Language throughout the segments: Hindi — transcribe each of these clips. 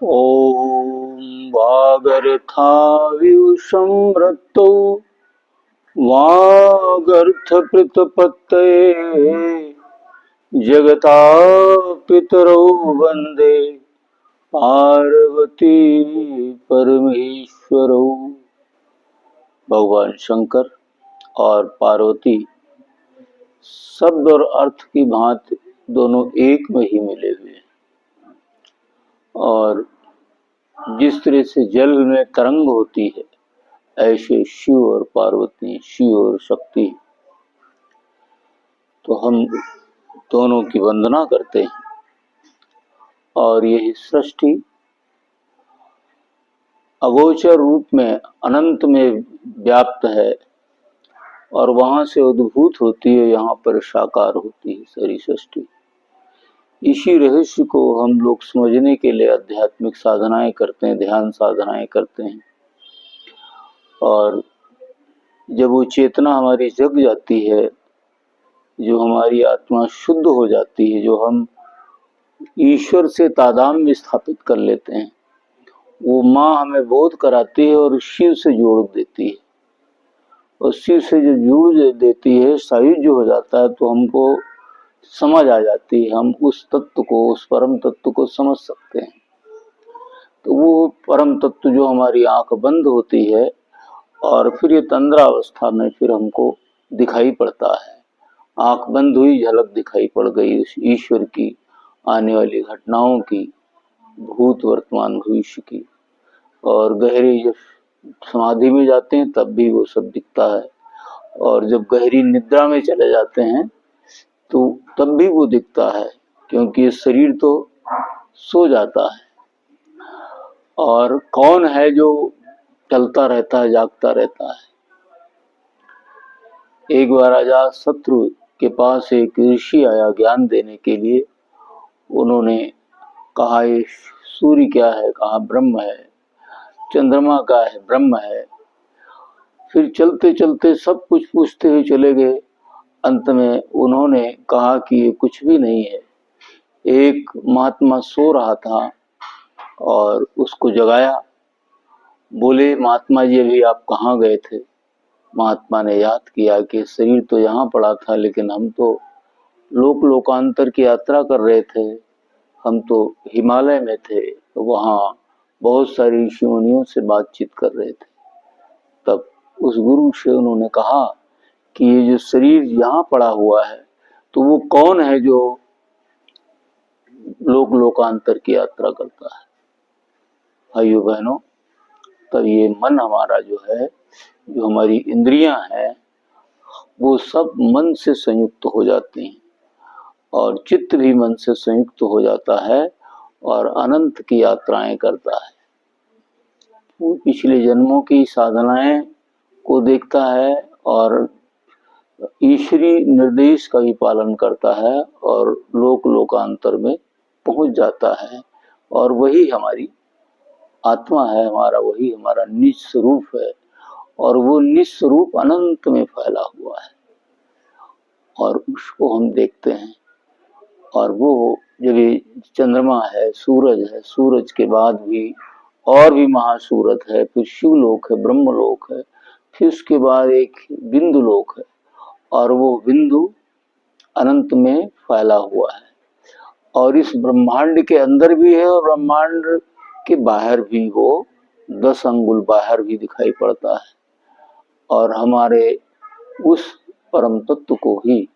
ॐ वागर्थाविव संवृत्तौ वागर्थप्रतिपत्तये जगतापितरौ वन्दे पार्वती परमेश्वरौ। भगवान शंकर और पार्वती शब्द और अर्थ की भांति दोनों एक में ही मिले हुए हैं। और जिस तरह से जल में तरंग होती है, ऐसे शिव और पार्वती, शिव और शक्ति, तो हम दोनों की वंदना करते हैं। और यही सृष्टि अगोचर रूप में अनंत में व्याप्त है और वहां से उद्भूत होती है, यहाँ पर साकार होती है सारी सृष्टि। इसी रहस्य को हम लोग समझने के लिए आध्यात्मिक साधनाएं करते हैं, ध्यान साधनाएं करते हैं। और जब वो चेतना हमारी जग जाती है, जो हमारी आत्मा शुद्ध हो जाती है, जो हम ईश्वर से तादात्म्य स्थापित कर लेते हैं, वो माँ हमें बोध कराती है और शिव से जोड़ देती है। और शिव से जो जोड़ देती है, सायुज्य हो जाता है, तो हमको समझ आ जाती है, हम उस तत्व को, उस परम तत्व को समझ सकते हैं। तो वो परम तत्व जो हमारी आंख बंद होती है और फिर ये तंद्रावस्था में फिर हमको दिखाई पड़ता है। आंख बंद हुई, झलक दिखाई पड़ गई उस ईश्वर की, आने वाली घटनाओं की, भूत वर्तमान भविष्य की। और गहरी जब समाधि में जाते हैं तब भी वो सब दिखता है। और जब गहरी निद्रा में चले जाते हैं तो तब भी वो दिखता है, क्योंकि ये शरीर तो सो जाता है। और कौन है जो चलता रहता है, जागता रहता है। एक बार अजात शत्रु के पास एक ऋषि आया ज्ञान देने के लिए। उन्होंने कहा ये सूर्य क्या है, कहा ब्रह्म है, चंद्रमा का है, ब्रह्म है। फिर चलते चलते सब कुछ पूछते हुए चले गए। अंत में उन्होंने कहा कि ये कुछ भी नहीं है। एक महात्मा सो रहा था और उसको जगाया। बोले महात्मा जी अभी आप कहाँ गए थे? महात्मा ने याद किया कि शरीर तो यहाँ पड़ा था, लेकिन हम तो लोकांतर की यात्रा कर रहे थे। हम तो हिमालय में थे, तो वहाँ बहुत सारी ऋषि मुनियों से बातचीत कर रहे थे। तब उस गुरु से उन्होंने कहा कि ये जो शरीर यहाँ पड़ा हुआ है, तो वो कौन है जो लोकांतर की यात्रा करता है? भाइयों बहनों, तब ये मन हमारा जो है, जो हमारी इंद्रियां हैं, वो सब मन से संयुक्त हो जाती हैं। और चित्त भी मन से संयुक्त हो जाता है और अनंत की यात्राएं करता है। वो पिछले जन्मों की साधनाएं को देखता है और ईश्वरीय निर्देश का भी पालन करता है और लोकांतर में पहुंच जाता है। और वही हमारी आत्मा है, हमारा वही हमारा निज स्वरूप है। और वो निज स्वरूप अनंत में फैला हुआ है और उसको हम देखते हैं। और वो जब चंद्रमा है, सूरज है, सूरज के बाद भी और भी महासूरत है, फिर शिवलोक है, ब्रह्मलोक है, फिर उसके बाद एक बिंदु लोक है। और वो बिंदु अनंत में फैला हुआ है। और इस ब्रह्मांड के अंदर भी है और ब्रह्मांड के बाहर भी, वो 10 अंगुल बाहर भी दिखाई पड़ता है। और हमारे उस परम तत्व को ही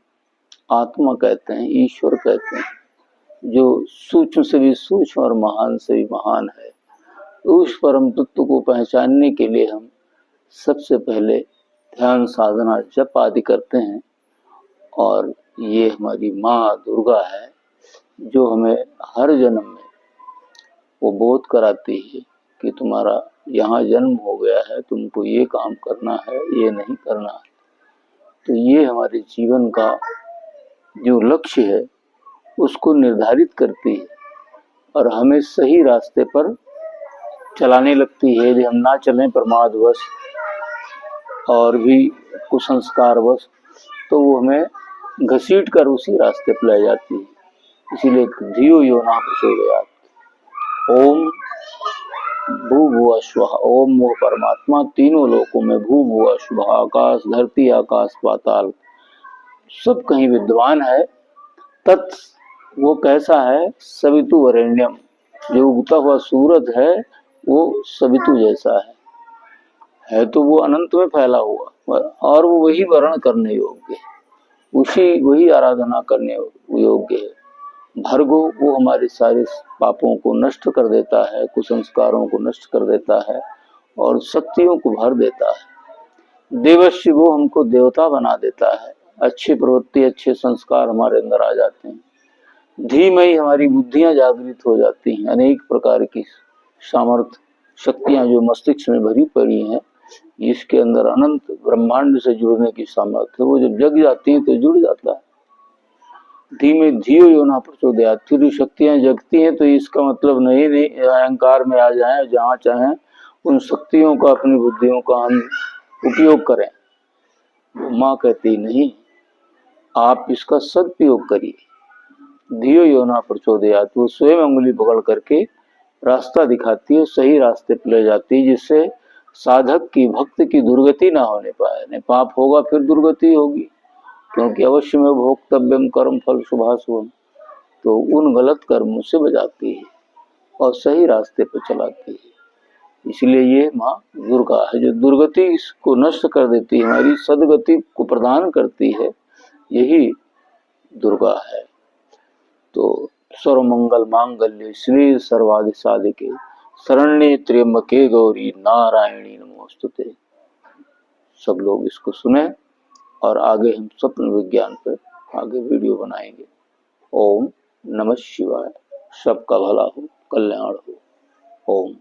आत्मा कहते हैं, ईश्वर कहते हैं, जो सूक्ष्म से भी सूक्ष्म और महान से भी महान है। उस परम तत्व को पहचानने के लिए हम सबसे पहले ध्यान साधना जप आदि करते हैं। और ये हमारी माँ दुर्गा है, जो हमें हर जन्म में वो बोध कराती है कि तुम्हारा यहाँ जन्म हो गया है, तुमको ये काम करना है, ये नहीं करना है। तो ये हमारे जीवन का जो लक्ष्य है उसको निर्धारित करती है और हमें सही रास्ते पर चलाने लगती है। यदि हम ना चलें प्रमादवश और भी कुसंस्कारवश, तो वो हमें घसीट कर उसी रास्ते पर ले जाती है। इसीलिए धियो यो न प्रचोदयात्। ओम भू भुव स्वः, ओम वो परमात्मा तीनों लोकों में भू भुव स्वः, आकाश धरती आकाश पाताल सब कहीं विद्वान है। तत् वो कैसा है, सवितु वरेण्यम, जो उगता हुआ सूरज है वो सवितु जैसा है तो वो अनंत में फैला हुआ, और वो वही वर्ण करने योग्य है, उसी वही आराधना करने योग्य है। भर्गो वो हमारे सारे पापों को नष्ट कर देता है, कुसंस्कारों को नष्ट कर देता है और शक्तियों को भर देता है। देवश्य वो हमको देवता बना देता है, अच्छी प्रवृत्ति अच्छे संस्कार हमारे अंदर आ जाते हैं। धीमहि हमारी बुद्धियां जागृत हो जाती हैं, अनेक प्रकार की सामर्थ्य शक्तियां जो मस्तिष्क में भरी पड़ी हैं, इसके अंदर अनंत ब्रह्मांड से जुड़ने की सामर्थ्य, वो जब जग जाती है तो जुड़ जाता है। धीमे धियो योना प्रचोदयात्, फिर शक्तियां जगती हैं तो इसका मतलब नहीं अहंकार में आ जाएं, जहां चाहें उन शक्तियों का अपनी बुद्धियों का हम उपयोग करें। माँ कहती नहीं, आप इसका सदुपयोग करिए। धियो योना प्रचोदयात्, वो स्वयं उंगली पकड़ करके रास्ता दिखाती है, सही रास्ते पर ले जाती है, जिससे साधक की भक्त की दुर्गति ना होने पाए। नहीं पाप होगा फिर दुर्गति होगी, क्योंकि अवश्य में भोक्तव्यम कर्म फल शुभाशुभम, तो उन गलत कर्मों से बचाती है और सही रास्ते पर चलाती है। इसलिए ये माँ दुर्गा है जो दुर्गति को नष्ट कर देती है, हमारी सदगति को प्रदान करती है, यही दुर्गा है। तो सर्वमंगल मांगल्ये श्री सर्वादि साधिके शरण्ये त्र्यंबके गौरी नारायणी नमोस्तुते। सब लोग इसको सुने और आगे हम स्वप्न विज्ञान पर आगे वीडियो बनाएंगे। ओम नमः शिवाय। सबका भला हो, कल्याण हो। ओम।